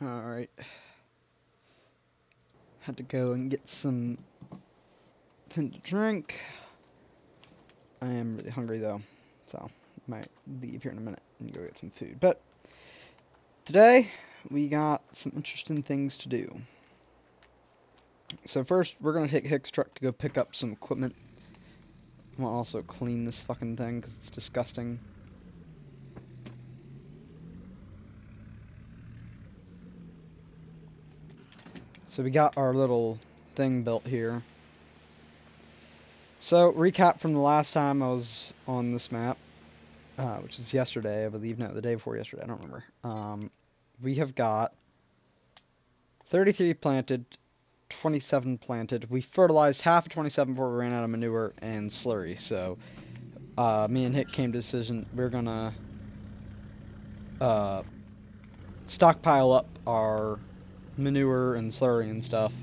Alright. Had to go and get something to drink. I am really hungry though, so might leave here in a minute and go get some food. But today we got some interesting things to do. So first, we're gonna take Hick's truck to go pick up some equipment. I'm gonna also clean this fucking thing because it's disgusting. So we got our little thing built here. So, recap from the last time I was on this map, which is yesterday, I believe. No, the day before yesterday, I don't remember. We have got 33 planted, 27 planted. We fertilized half of 27 before we ran out of manure and slurry. So, me and Hick came to the decision we're gonna stockpile up our manure and slurry and stuff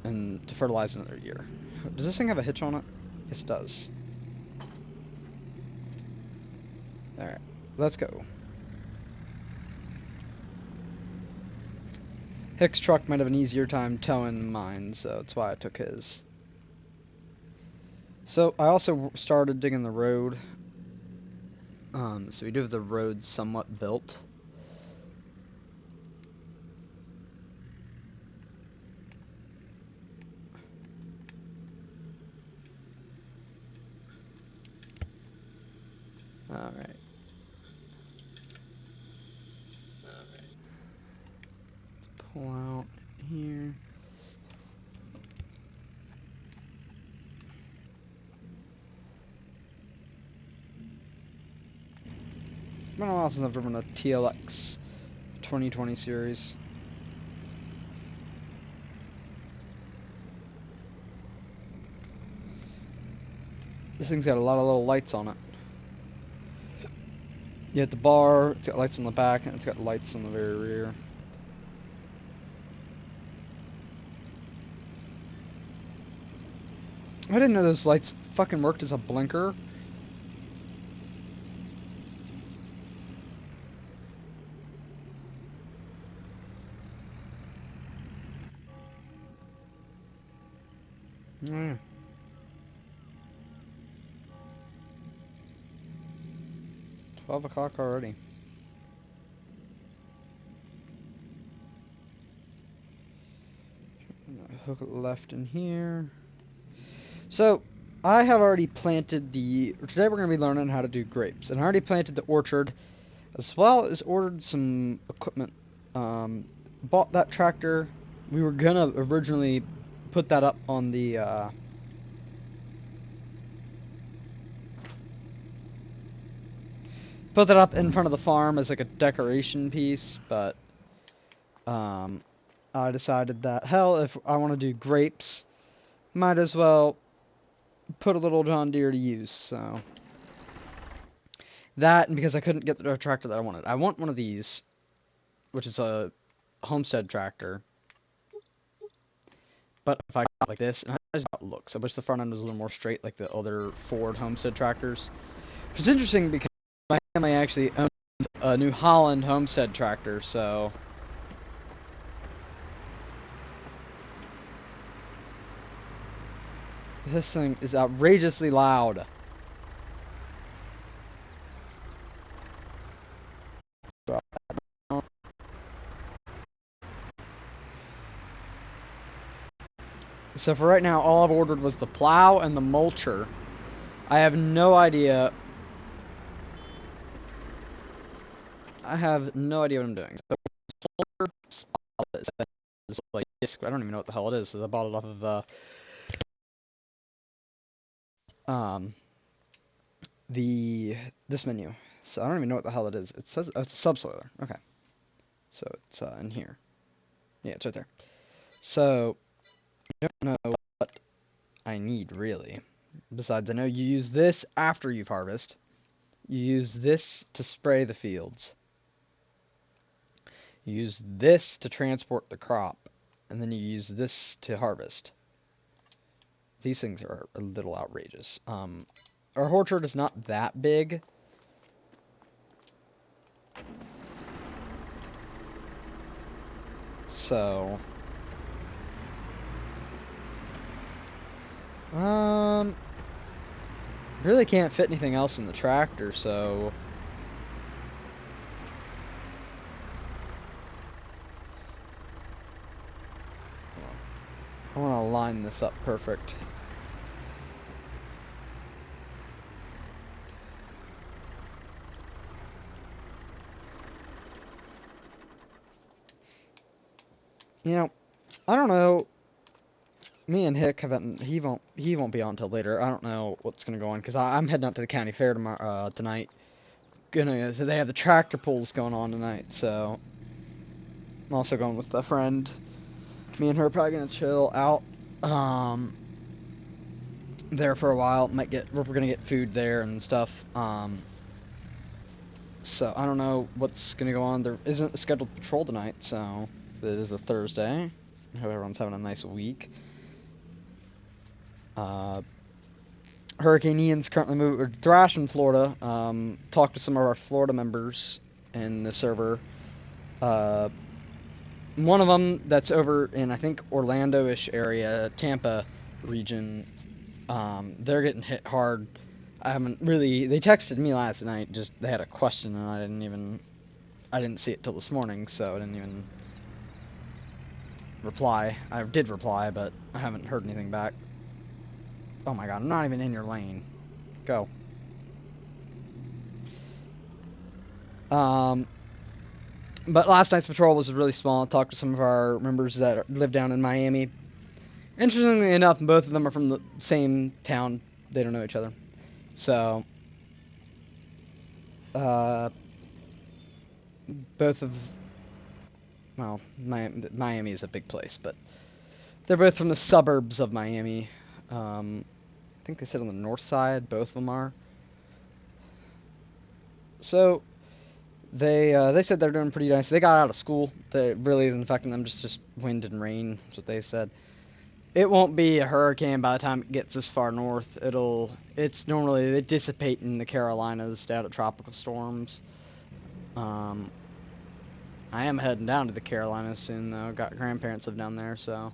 and to fertilize another year. Does this thing have a hitch on it? Yes, it does. Alright, let's go. Hick's truck might have an easier time towing mine, so that's why I took his. So I also started digging the road. So we do have the road somewhat built. Alright. Let's pull out here. It's been a while since I've driven a TLX 2020 series. This thing's got a lot of little lights on it. You hit the bar, it's got lights on the back, and it's got lights on the very rear. I didn't know those lights fucking worked as a blinker. Mm. 12 o'clock already. Hook it left in here. So, I have already planted today we're going to be learning how to do grapes. And I already planted the orchard, as well as ordered some equipment. Bought that tractor. We were going to originally put that up on the, put that up in front of the farm as like a decoration piece, but, I decided that, hell, if I want to do grapes, might as well put a little John Deere to use, so. That, and because I couldn't get the tractor that I wanted. I want one of these, which is a homestead tractor. But if I got like this, and I just got looks. I wish the front end was a little more straight like the other Ford homestead tractors. Which is interesting because my family actually owns a New Holland homestead tractor, so. This thing is outrageously loud. So for right now, all I've ordered was the plow and the mulcher. I have no idea. I have no idea what I'm doing. So, it's like I don't even know what the hell it is. So I bought it off of this menu. So I don't even know what the hell it is. It says it's a subsoiler. Okay. So it's in here. Yeah, it's right there. So I don't know what I need really. Besides, I know you use this after you've harvested. You use this to spray the fields. You use this to transport the crop. And then you use this to harvest. These things are a little outrageous. Our orchard is not that big. So, really can't fit anything else in the tractor, so I want to line this up perfect. You know, I don't know. Me and Hick haven't. He won't be on until later. I don't know what's gonna go on because I'm heading out to the county fair tomorrow tonight. So they have the tractor pulls going on tonight. So I'm also going with a friend. Me and her are probably gonna chill out there for a while. We're gonna get food there and stuff. So I don't know what's gonna go on. There isn't a scheduled patrol tonight, so it is a Thursday. I hope everyone's having a nice week. Hurricane Ian's currently thrashing Florida. Talked to some of our Florida members in the server. One of them that's over in, I think, Orlando-ish area, Tampa region, they're getting hit hard. They texted me last night, just, they had a question, and I didn't see it till this morning, so I didn't even reply. I did reply, but I haven't heard anything back. Oh my god, I'm not even in your lane. Go. But last night's patrol was really small. I talked to some of our members that live down in Miami. Interestingly enough, both of them are from the same town. They don't know each other. So, Miami is a big place, but they're both from the suburbs of Miami. I think they said on the north side, both of them are. So, they said they're doing pretty nice. They got out of school. That really isn't affecting them, just wind and rain, is what they said. It won't be a hurricane by the time it gets this far north. It's normally, they dissipate in the Carolinas down to tropical storms. I am heading down to the Carolinas soon, though. Got grandparents live down there, so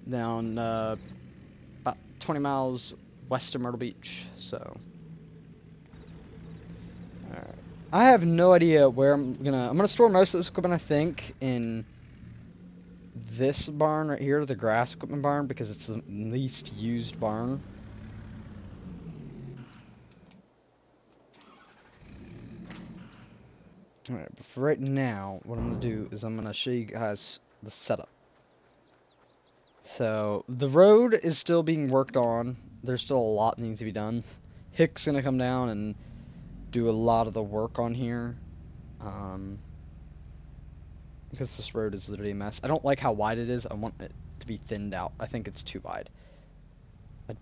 down about 20 miles west of Myrtle Beach. So, alright. I have no idea where I'm gonna store most of this equipment, I think, in this barn right here, the grass equipment barn, because it's the least used barn. Alright, but for right now, what I'm going to do is I'm going to show you guys the setup. So, the road is still being worked on. There's still a lot that needs to be done. Hick's going to come down and do a lot of the work on here. Because this road is literally a mess. I don't like how wide it is. I want it to be thinned out. I think it's too wide.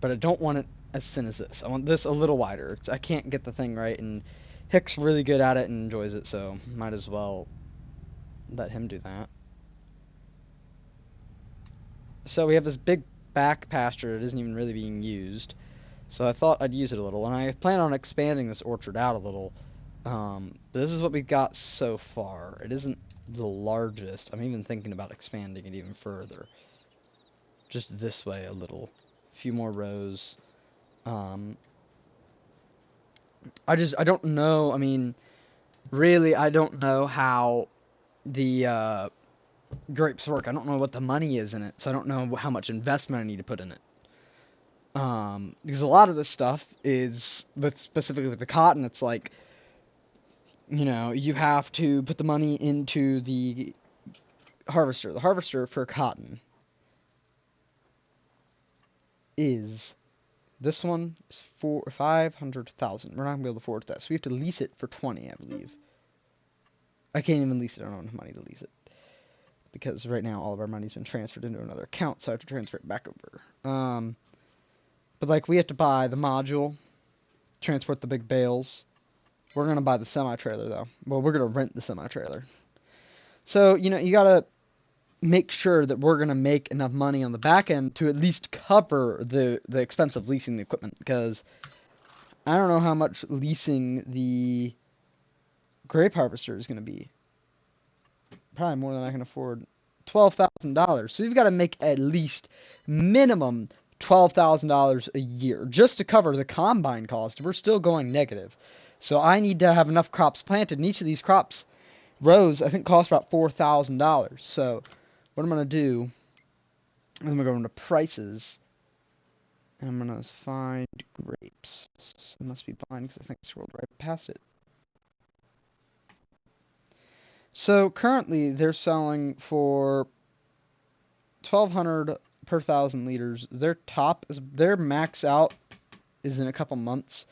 But I don't want it as thin as this. I want this a little wider. I can't get the thing right, and Hick's really good at it and enjoys it, so might as well let him do that. So we have this big back pasture that isn't even really being used. So I thought I'd use it a little, and I plan on expanding this orchard out a little. This is what we've got so far. It isn't the largest. I'm even thinking about expanding it even further. Just this way a little. A few more rows. I don't know. I mean, really, I don't know how the grapes work. I don't know what the money is in it, so I don't know how much investment I need to put in it. Because a lot of this stuff is, specifically with the cotton, it's like, you have to put the money into the harvester. The harvester for cotton is, this one is for 500,000. We're not gonna be able to afford that, so we have to lease it for 20, I believe. I can't even lease it. I don't have enough money to lease it, because right now all of our money's been transferred into another account, so I have to transfer it back over. But like, we have to buy the module, transport the big bales. We're gonna buy the semi-trailer though. Well, we're gonna rent the semi-trailer. So, you gotta make sure that we're gonna make enough money on the back end to at least cover the expense of leasing the equipment, because I don't know how much leasing the grape harvester is gonna be. Probably more than I can afford. $12,000. So we've got to make at least minimum $12,000 a year just to cover the combine cost. We're still going negative. So I need to have enough crops planted, and each of these crops, rows, I think cost about $4,000. So what I'm going to do, I'm going to go into prices, and I'm going to find grapes. It must be blind because I think I scrolled right past it. So currently they're selling for 1,200 per 1,000 liters. Their max out is in a couple months.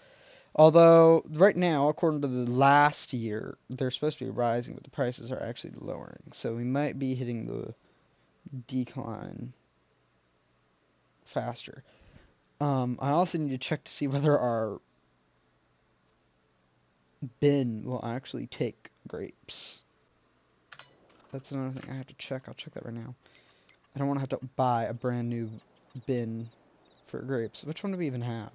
Although right now, according to the last year, they're supposed to be rising, but the prices are actually lowering. So we might be hitting the decline faster. I also need to check to see whether our bin will actually take grapes. That's another thing I have to check. I'll check that right now. I don't want to have to buy a brand new bin for grapes. Which one do we even have?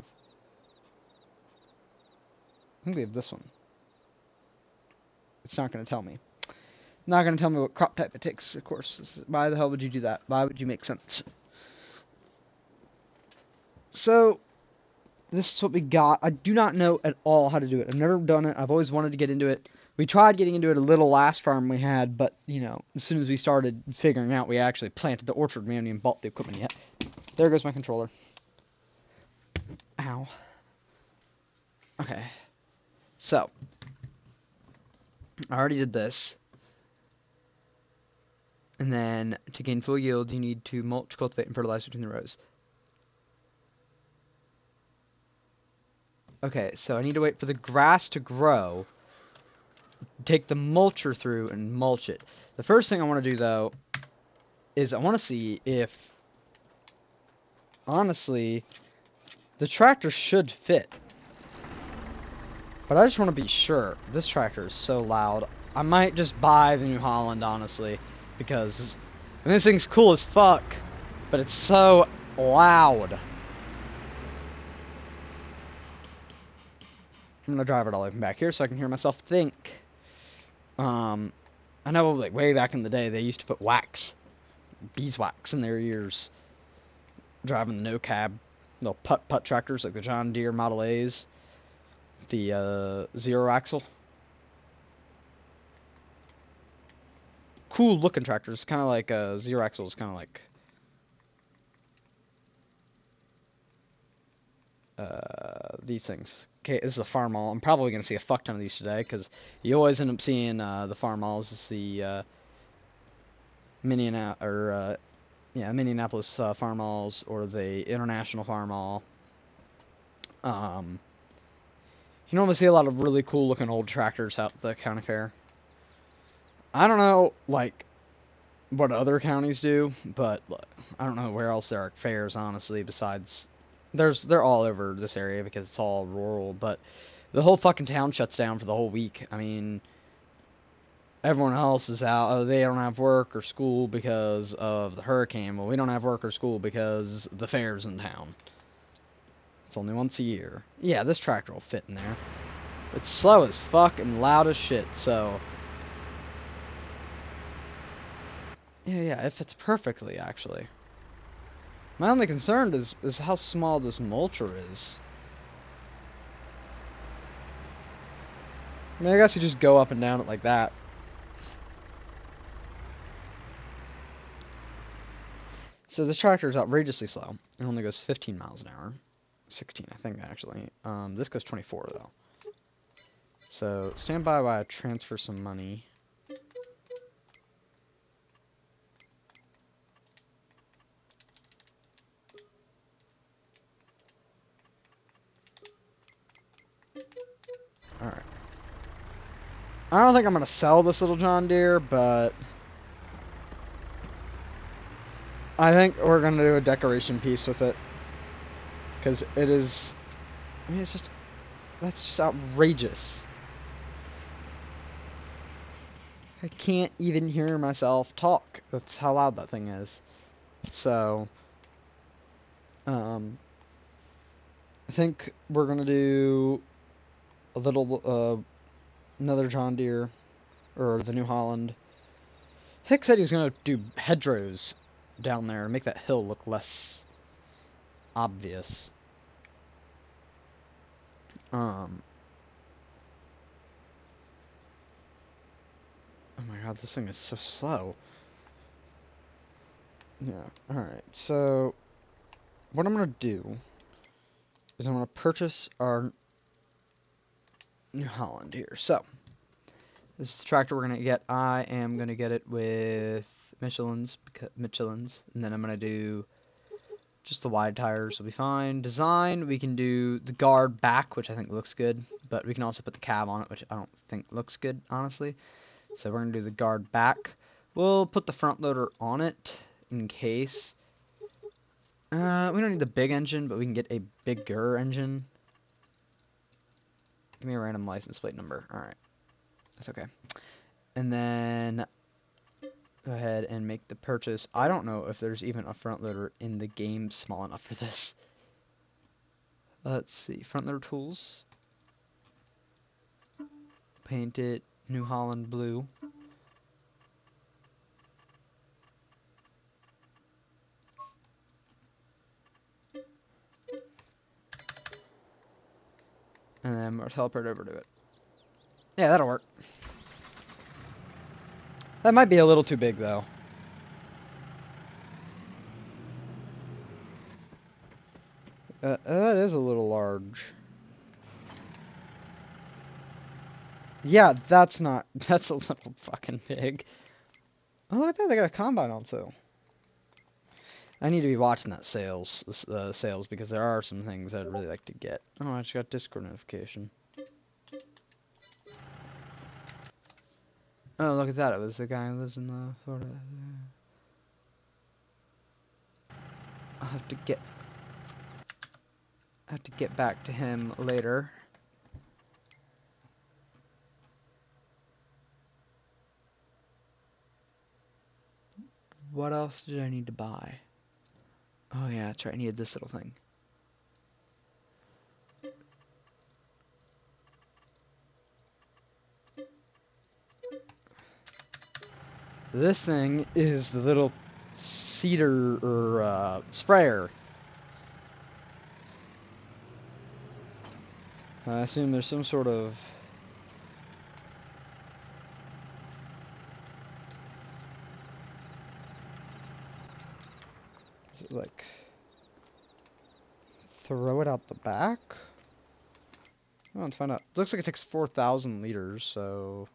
I think we have this one. It's not going to tell me. Not going to tell me what crop type it takes, of course. Why the hell would you do that? Why would you make sense? So, this is what we got. I do not know at all how to do it. I've never done it. I've always wanted to get into it. We tried getting into it a little last farm we had, but, you know, as soon as we started figuring out we actually planted the orchard, we haven't even bought the equipment yet. There goes my controller. Ow. Okay. So, I already did this. And then, to gain full yield, you need to mulch, cultivate, and fertilize between the rows. Okay, so I need to wait for the grass to grow, take the mulcher through, and mulch it. The first thing I want to do, though, is I want to see if, honestly, the tractor should fit. But I just want to be sure. This tractor is so loud. I might just buy the New Holland, honestly, because this thing's cool as fuck, but it's so loud. I'm gonna drive it all the way back here so I can hear myself think. I know, like, way back in the day, they used to put beeswax in their ears, driving the no-cab, little putt-putt tractors like the John Deere Model A's, the zero-axle. Cool-looking tractors, kind of like zero-axle is kind of like these things. Okay, this is a Farmall. I'm probably going to see a fuck ton of these today, because you always end up seeing the Farmalls. It's the Minneapolis Farmalls, or the International Farmall. You normally see a lot of really cool looking old tractors out at the county fair. I don't know, like, what other counties do, but I don't know where else there are fairs, honestly, besides... They're all over this area because it's all rural, but the whole fucking town shuts down for the whole week. I mean, everyone else is out. Oh, they don't have work or school because of the hurricane. Well, we don't have work or school because the fair's in town. It's only once a year. Yeah, this tractor will fit in there. It's slow as fuck and loud as shit, so... Yeah, it fits perfectly, actually. My only concern is how small this mulcher is. I mean, I guess you just go up and down it like that. So this tractor is outrageously slow. It only goes 15 miles an hour. 16, I think, actually. This goes 24, though. So, stand by while I transfer some money. Alright. I don't think I'm going to sell this little John Deere, but... I think we're going to do a decoration piece with it. Because it is... I mean, it's just... That's just outrageous. I can't even hear myself talk. That's how loud that thing is. So... I think we're going to do... a little... another John Deere. Or the New Holland. Hick said he was going to do hedgerows down there and make that hill look less obvious. Oh my god, this thing is so slow. Yeah, alright, so what I'm going to do is I'm going to purchase our New Holland here. So, this is the tractor we're going to get. I am going to get it with Michelin's, and then I'm going to do just the wide tires will be fine. Design, we can do the guard back, which I think looks good, but we can also put the cab on it, which I don't think looks good, honestly. So we're going to do the guard back. We'll put the front loader on it in case. We don't need the big engine, but we can get a bigger engine. Give me a random license plate number. Alright. That's okay. And then go ahead and make the purchase. I don't know if there's even a front loader in the game small enough for this. Let's see. Front loader tools. Paint it New Holland blue. And then we'll teleport over to it. Yeah, that'll work. That might be a little too big, though. That is a little large. Yeah, that's not... That's a little fucking big. Oh, look at that. They got a combine also. I need to be watching that sales because there are some things I'd really like to get. Oh, I just got Discord notification. Oh, look at that. It was the guy who lives in the Florida. I'll have to get back to him later. What else did I need to buy? Oh yeah, that's right. I needed this little thing. This thing is the little cedar or sprayer. I assume there's some sort of is it like throw it out the back? Oh, let's find out. It looks like it takes 4,000 liters, so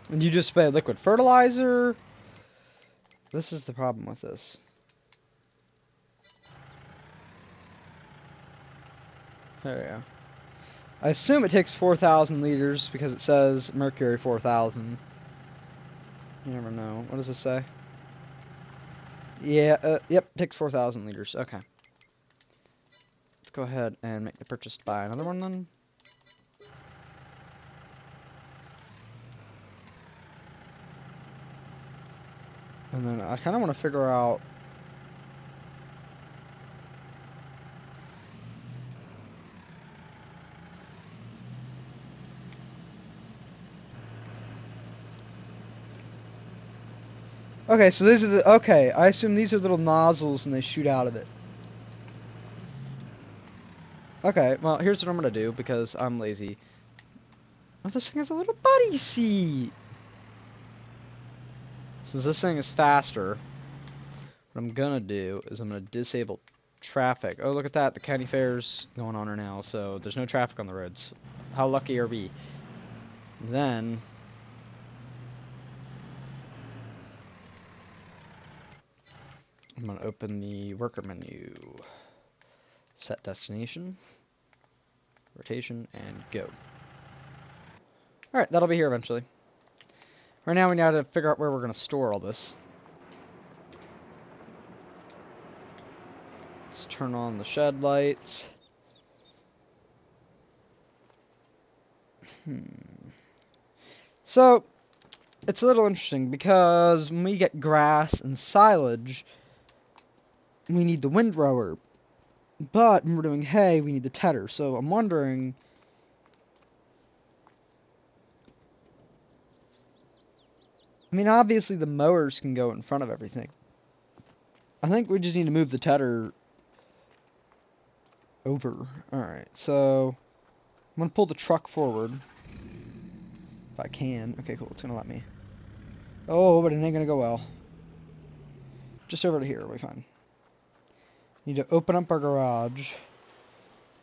and you just spray liquid fertilizer. This is the problem with this. There we go. I assume it takes 4,000 liters because it says mercury 4,000. You never know. What does this say? Yeah, yep, takes 4,000 liters. Okay. Let's go ahead and make the purchase buy another one then. And then I kind of want to figure out... Okay, so these are the... Okay, I assume these are little nozzles and they shoot out of it. Okay, well, here's what I'm going to do because I'm lazy. Oh, this thing has a little buddy seat! Since this thing is faster, what I'm going to do is I'm going to disable traffic. Oh, look at that. The county fair's going on right now, so there's no traffic on the roads. How lucky are we? Then... I'm going to open the worker menu, set destination, rotation, and go. Alright, that'll be here eventually. Right now we need to figure out where we're going to store all this. Let's turn on the shed lights. So, it's a little interesting because when we get grass and silage, we need the windrower. But when we're doing hay, we need the tedder. So I'm wondering... I mean, obviously the mowers can go in front of everything. I think we just need to move the tedder over. Alright, so I'm going to pull the truck forward. If I can. Okay, cool. It's going to let me. Oh, but it ain't going to go well. Just over to here. We'll be fine. Need to open up our garage.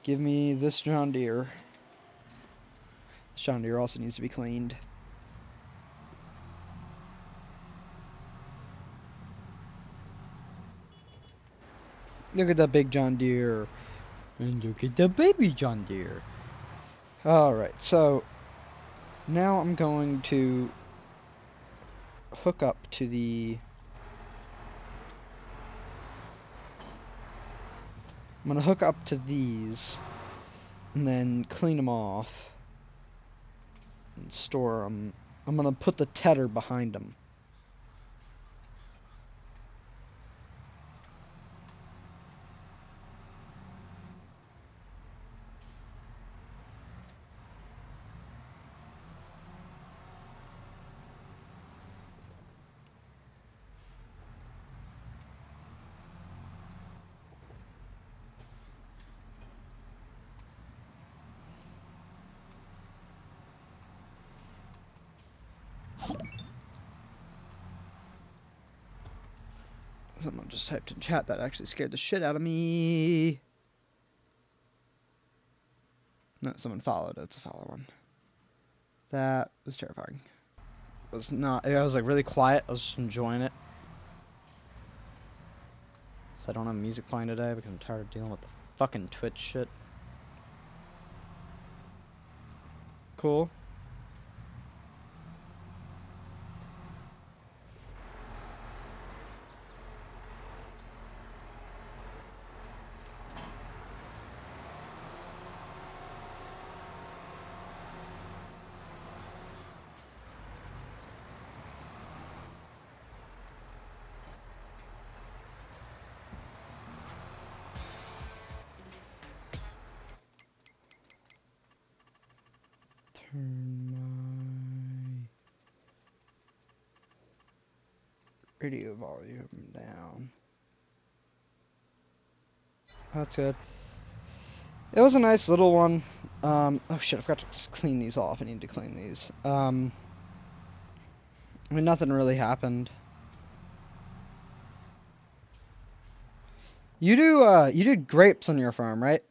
Give me this John Deere. This John Deere also needs to be cleaned. Look at that big John Deere. And look at the baby John Deere. Alright, so now I'm going to hook up to the... I'm going to hook up to these and then clean them off and store them. I'm going to put the tedder behind them. Someone just typed in chat that actually scared the shit out of me. No, someone followed. It's a follow one. That was terrifying. It was not. I was like really quiet. I was just enjoying it. So I don't have music playing today because I'm tired of dealing with the fucking Twitch shit. Cool. Turn my radio volume down. That's good. It was a nice little one. Oh shit, I forgot to clean these off. I need to clean these. I mean, nothing really happened. You do grapes on your farm, right?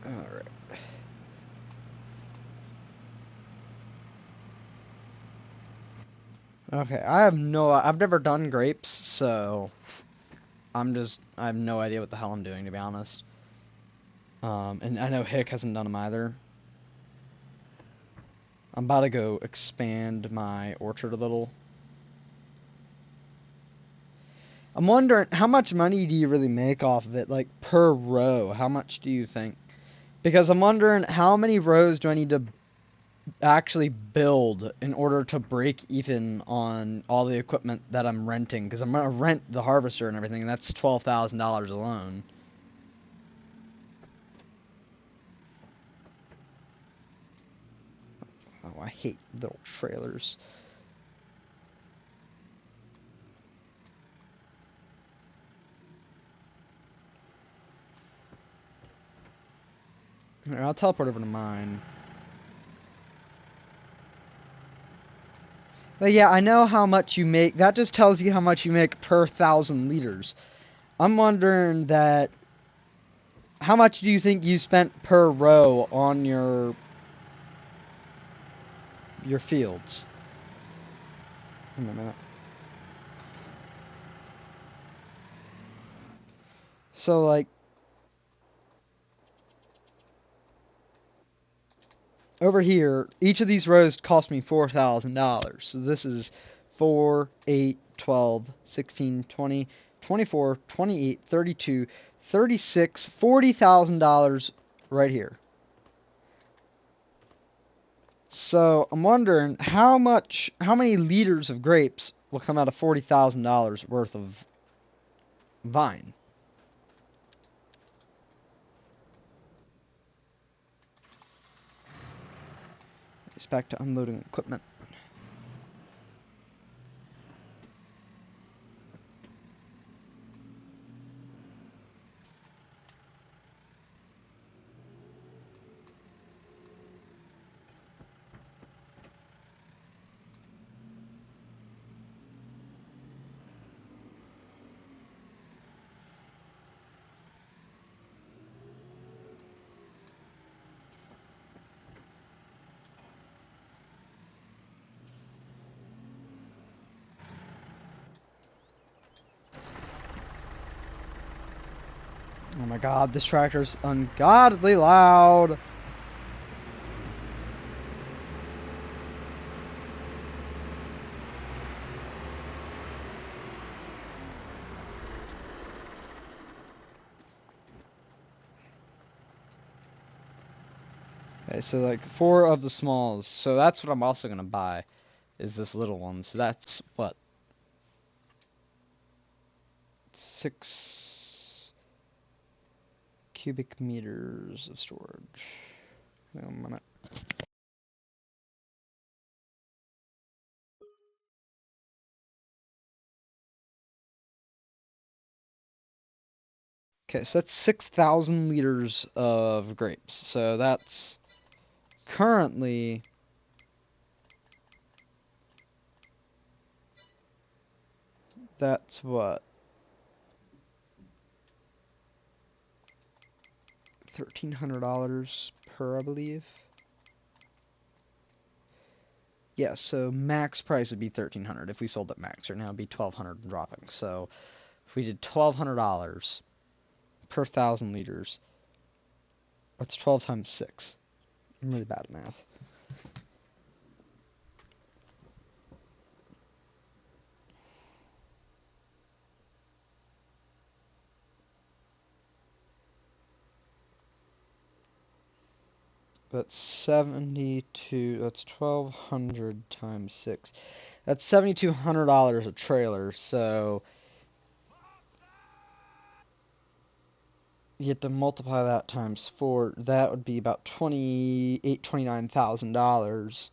Alright. Okay, I've never done grapes, so I have no idea what the hell I'm doing, to be honest. And I know Hick hasn't done them either. I'm about to go expand my orchard a little. I'm wondering, how much money do you really make off of it, like, per row? How much do you think? Because I'm wondering, how many rows do I need to actually build in order to break even on all the equipment that I'm renting? Because I'm going to rent the harvester and everything, and that's $12,000 alone. Oh, I hate little trailers. Here, I'll teleport over to mine. But yeah, I know how much you make. That just tells you how much you make per 1,000 liters. I'm wondering that... How much do you think you spent per row on your fields? Wait a minute. So, like... over here, each of these rows cost me $4,000. So this is 4, 8, 12, 16, 20, 24, 28, 32, 36, $40,000 right here. So I'm wondering how many liters of grapes will come out of $40,000 worth of vine. It's back to unloading equipment. Oh my god, this tractor's ungodly loud. Okay, so like 4 of the smalls. So that's what I'm also gonna buy, is this little one. So that's what? 6 cubic meters of storage. Hang on a minute. Okay, so that's 6,000 liters of grapes. So that's currently what? $1,300 per, I believe. Yeah, so max price would be $1,300 if we sold at max. Right now it'd be $1,200 and dropping. So if we did $1,200 per 1,000 liters, what's 12 times 6? I'm really bad at math. That's 72. That's 1,200 times 6. That's $7,200 a trailer. So you have to multiply that times 4. That would be about $29,000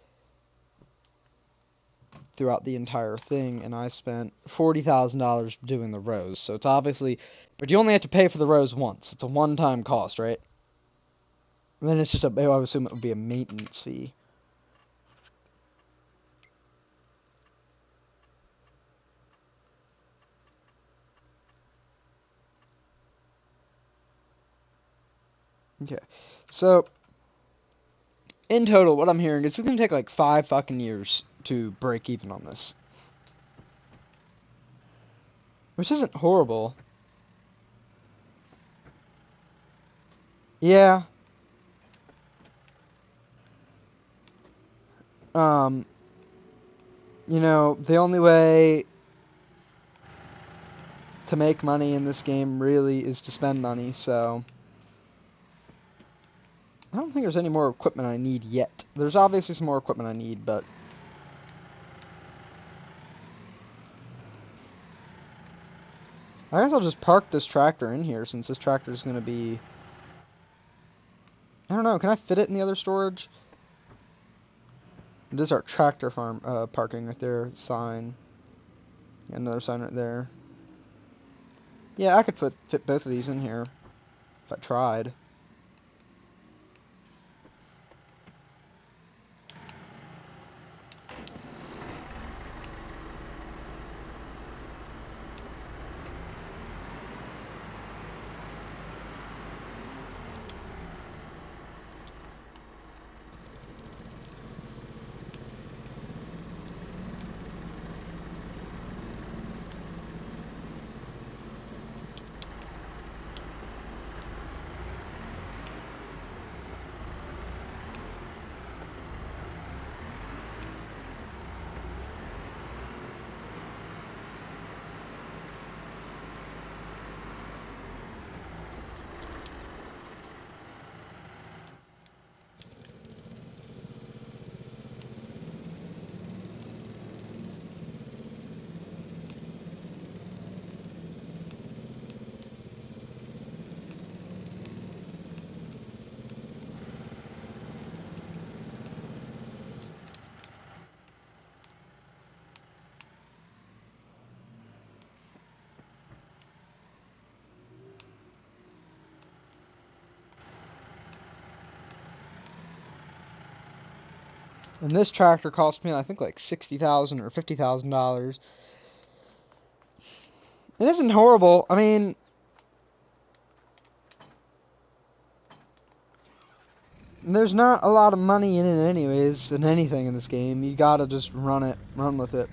throughout the entire thing, and I spent $40,000 doing the rows. So it's obviously, but you only have to pay for the rows once. It's a one-time cost, right? And then it's just I would assume it would be a maintenance fee. Okay, so in total, what I'm hearing is it's gonna take like 5 fucking years to break even on this, which isn't horrible. Yeah. You know, the only way to make money in this game really is to spend money, so I don't think there's any more equipment I need yet. There's obviously some more equipment I need, but I guess I'll just park this tractor in here since this tractor is going to be... I don't know, can I fit it in the other storage? This is our tractor farm parking right there, sign. Another sign right there. Yeah, I could fit both of these in here if I tried. And this tractor cost me, I think, like $60,000 or $50,000. It isn't horrible. I mean, there's not a lot of money in it anyways, in anything in this game. You gotta just run with it.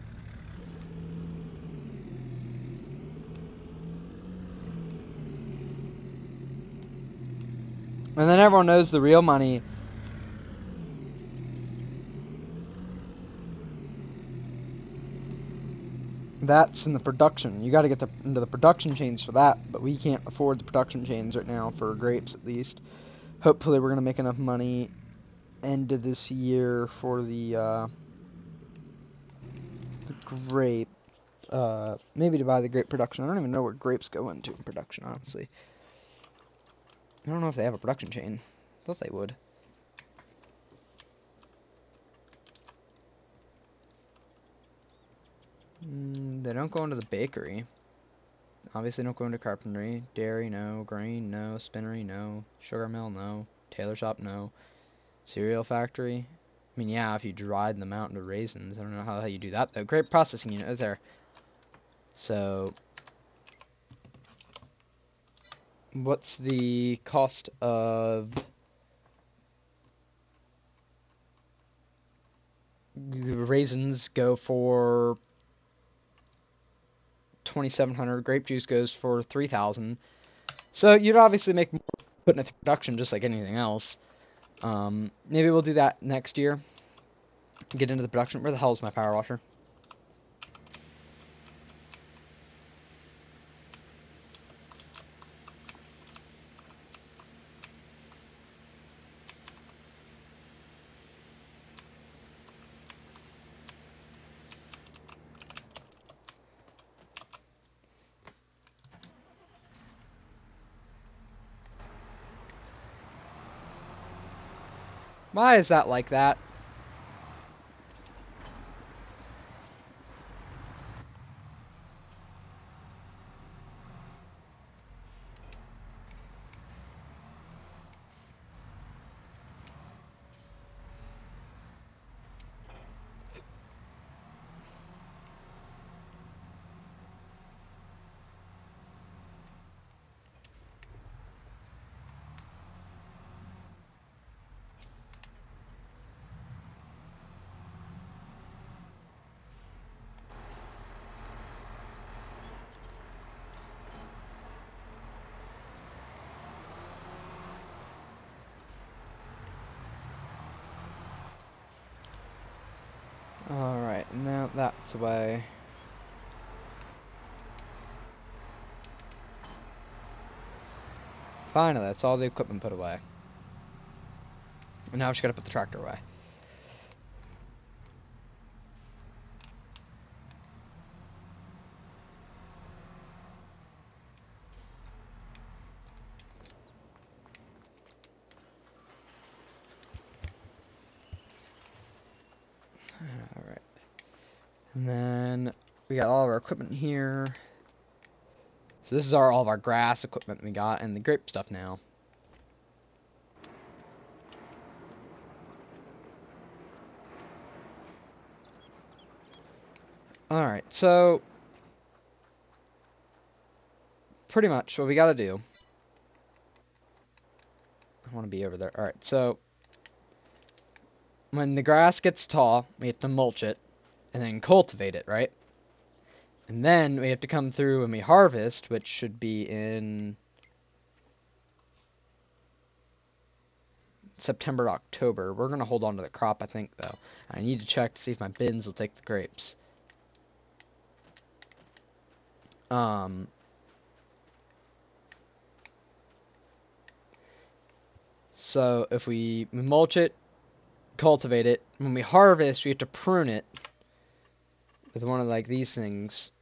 And then everyone knows the real money. That's in the production. You gotta get into the production chains for that, but we can't afford the production chains right now for grapes at least. Hopefully we're gonna make enough money end of this year for the grape. Maybe to buy the grape production. I don't even know where grapes go into in production, honestly. I don't know if they have a production chain. I thought they would. They don't go into the bakery. Obviously don't go into carpentry. Dairy, no. Grain, no. Spinnery, no. Sugar mill, no. Tailor shop, no. Cereal factory. I mean, yeah, if you dried them out into raisins. I don't know how you do that, though. Grape processing unit is there. So, what's the cost of raisins? Go for 2,700. Grape juice goes for 3,000. So you'd obviously make more putting it through production, just like anything else. Maybe we'll do that next year. Get into the production. Where the hell is my power washer? Why is that like that? Alright, now that's away. Finally, that's all the equipment put away. And now we just gotta put the tractor away. Alright. And then we got all of our equipment here. So this is all of our grass equipment we got and the grape stuff now. Alright, so pretty much what we gotta do. I want to be over there. Alright, so when the grass gets tall, we have to mulch it and then cultivate it, right? And then we have to come through and we harvest, which should be in September, October. We're going to hold on to the crop, I think, though. I need to check to see if my bins will take the grapes. So if we mulch it, cultivate it, when we harvest, we have to prune it with one of like these things.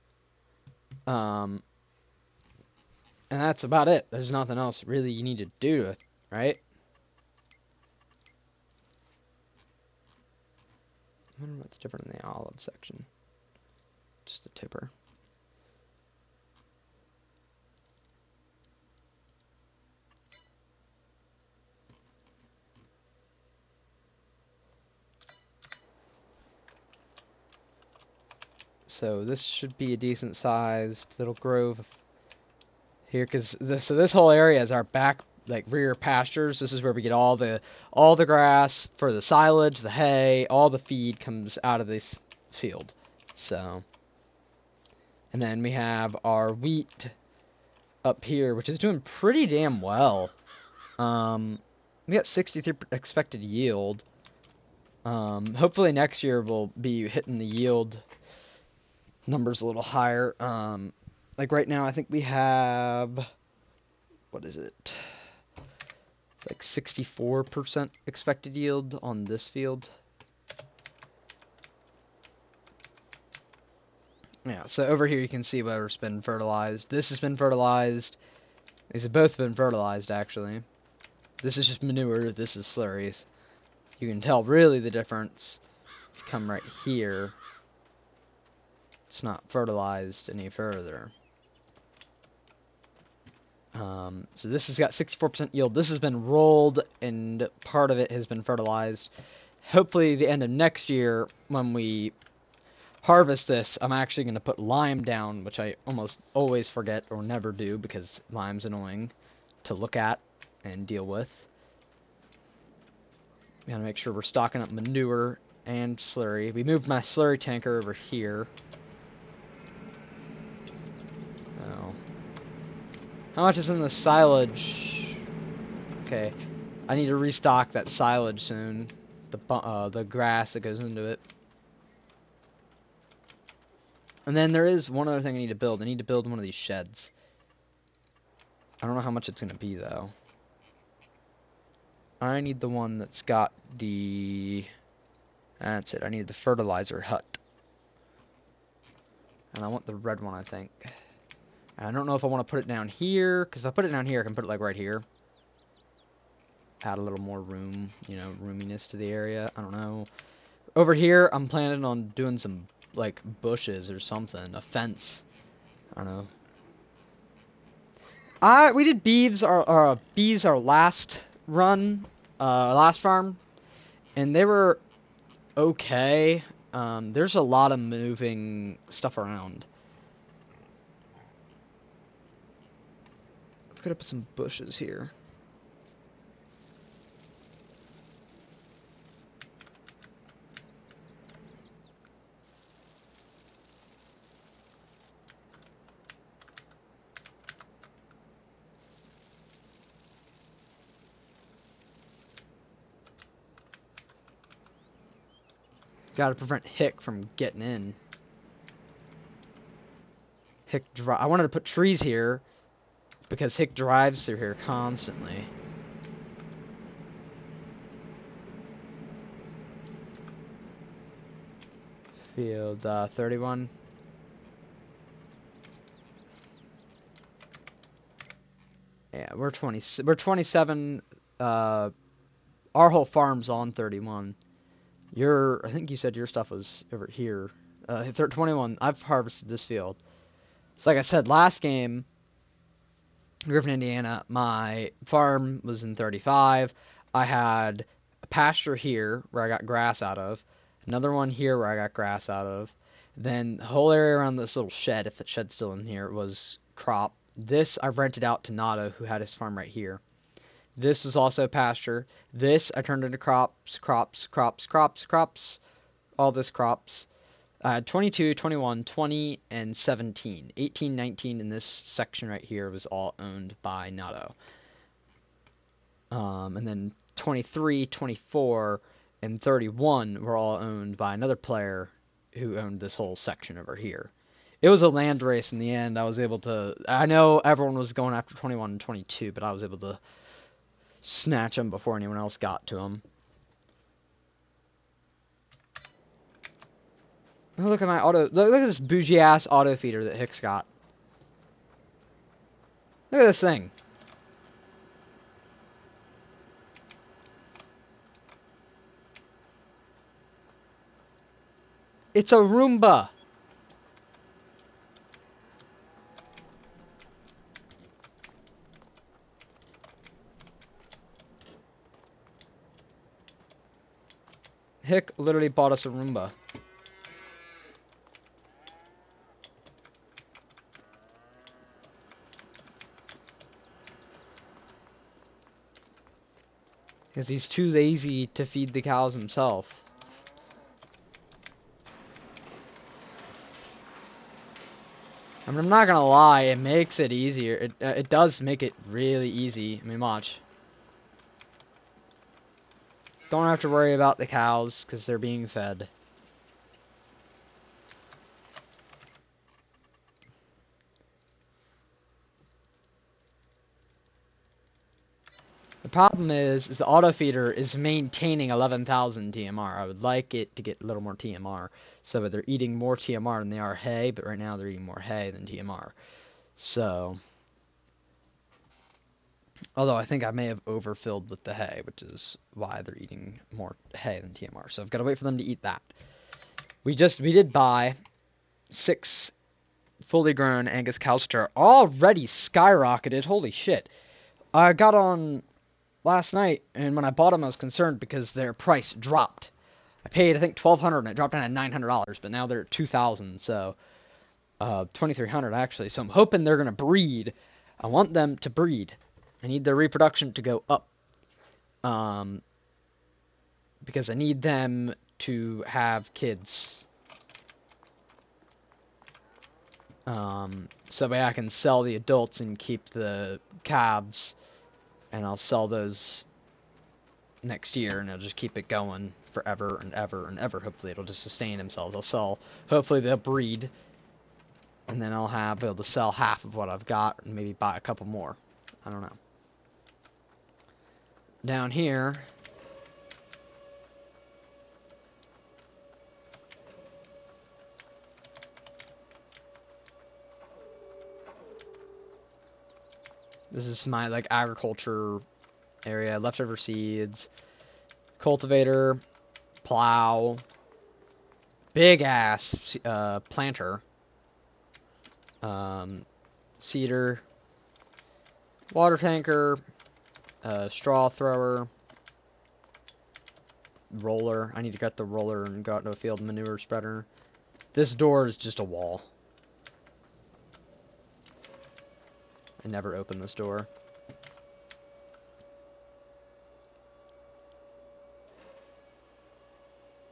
And that's about it. There's nothing else really you need to do to it, right? I wonder what's different in the olive section. Just a tipper. So this should be a decent sized little grove here, because this whole area is our back, like, rear pastures. This is where we get all the grass for the silage, the hay, all the feed comes out of this field. So, and then we have our wheat up here, which is doing pretty damn well. We got 63 expected yield. Hopefully next year we'll be hitting the yield numbers a little higher. Like right now, I think we have, what is it? Like 64% expected yield on this field. Yeah, so over here you can see whatever's been fertilized. This has been fertilized. These have both been fertilized, actually. This is just manure, this is slurries. You can tell really the difference if you come right here. It's not fertilized any further. So this has got 64% yield. This has been rolled, and part of it has been fertilized. Hopefully the end of next year, when we harvest this, I'm actually going to put lime down, which I almost always forget or never do because lime's annoying to look at and deal with. We gotta make sure we're stocking up manure and slurry. We moved my slurry tanker over here. Oh. How much is in the silage? Okay. I need to restock that silage soon. The grass that goes into it. And then there is one other thing I need to build. I need to build one of these sheds. I don't know how much it's going to be, though. I need the one that's got the... That's it. I need the fertilizer hut. And I want the red one, I think. And I don't know if I want to put it down here, because if I put it down here, I can put it, like, right here. Add a little more room, you know, roominess to the area. I don't know. Over here, I'm planning on doing some, like, bushes or something. A fence. I don't know. We did bees our last run, last farm, and they were okay. There's a lot of moving stuff around. I've got to put some bushes here. Gotta prevent Hick from getting in. I wanted to put trees here because Hick drives through here constantly. Field 31. Yeah, we're 27. Our whole farm's on 31. I think you said your stuff was over here. 21. I've harvested this field. So like I said, last game, Griffin, Indiana, my farm was in 35. I had a pasture here where I got grass out of. Another one here where I got grass out of. Then the whole area around this little shed, if the shed's still in here, was crop. This I rented out to Nato, who had his farm right here. This was also pasture. This I turned into crops. All this crops. 22, 21, 20, and 17. 18, 19 in this section right here was all owned by Nato. And then 23, 24, and 31 were all owned by another player who owned this whole section over here. It was a land race in the end. I know everyone was going after 21 and 22, but I was able to snatch them before anyone else got to them. Oh, look at my look at this bougie ass auto feeder that Hicks got. Look at this thing. It's a Roomba. Hick literally bought us a Roomba. Because he's too lazy to feed the cows himself. I mean, I'm not gonna lie, it makes it easier. It does make it really easy. I mean, watch. Don't have to worry about the cows because they're being fed. The problem is the auto feeder is maintaining 11,000 TMR. I would like it to get a little more TMR, so they're eating more TMR than they are hay, but right now they're eating more hay than TMR. So, although I think I may have overfilled with the hay, which is why they're eating more hay than TMR. So I've got to wait for them to eat that. We did buy 6 fully grown Angus cows, which are already skyrocketed. Holy shit! I got on last night, and when I bought them, I was concerned because their price dropped. I paid, I think, $1,200, and it dropped down to $900, but now they're at $2,000, so $2,300 actually. So I'm hoping they're gonna breed. I want them to breed. I need their reproduction to go up, because I need them to have kids. So that way I can sell the adults and keep the calves, and I'll sell those next year, and I'll just keep it going forever and ever and ever. Hopefully it'll just sustain themselves. I'll sell, hopefully they'll breed, and then I'll be able to sell half of what I've got and maybe buy a couple more. I don't know. Down here, this is my like agriculture area, leftover seeds, cultivator, plow, big ass planter, seeder, water tanker, straw thrower, roller. I need to get the roller and go out into a field manure spreader. This door is just a wall. I never open this door.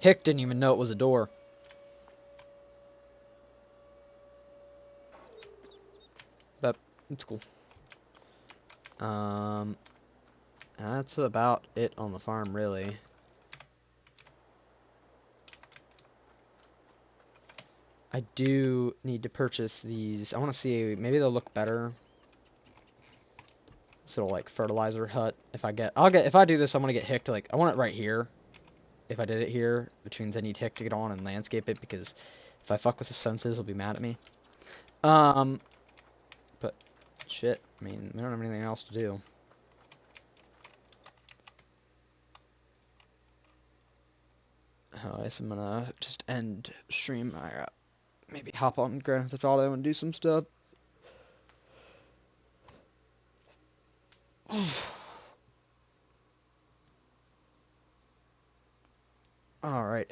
Hick didn't even know it was a door. But it's cool. That's about it on the farm, really. I do need to purchase these. I want to see, maybe they'll look better. This little like fertilizer hut. If I do this, I'm gonna get Hick to like, I want it right here. If I did it here, which means I need Hick to get on and landscape it, because if I fuck with his fences, he'll be mad at me. But shit, I mean, we don't have anything else to do. I guess I'm gonna just end stream. I maybe hop on Grand Theft Auto and do some stuff. Alright.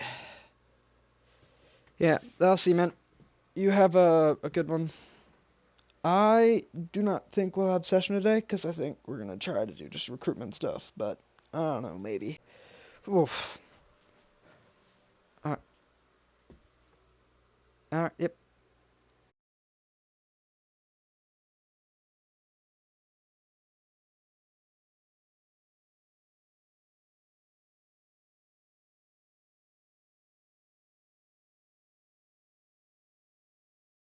Yeah, I'll see, man. You have a good one. I do not think we'll have session today, because I think we're going to try to do just recruitment stuff, but I don't know, maybe. Oof. Alright. Alright, yep.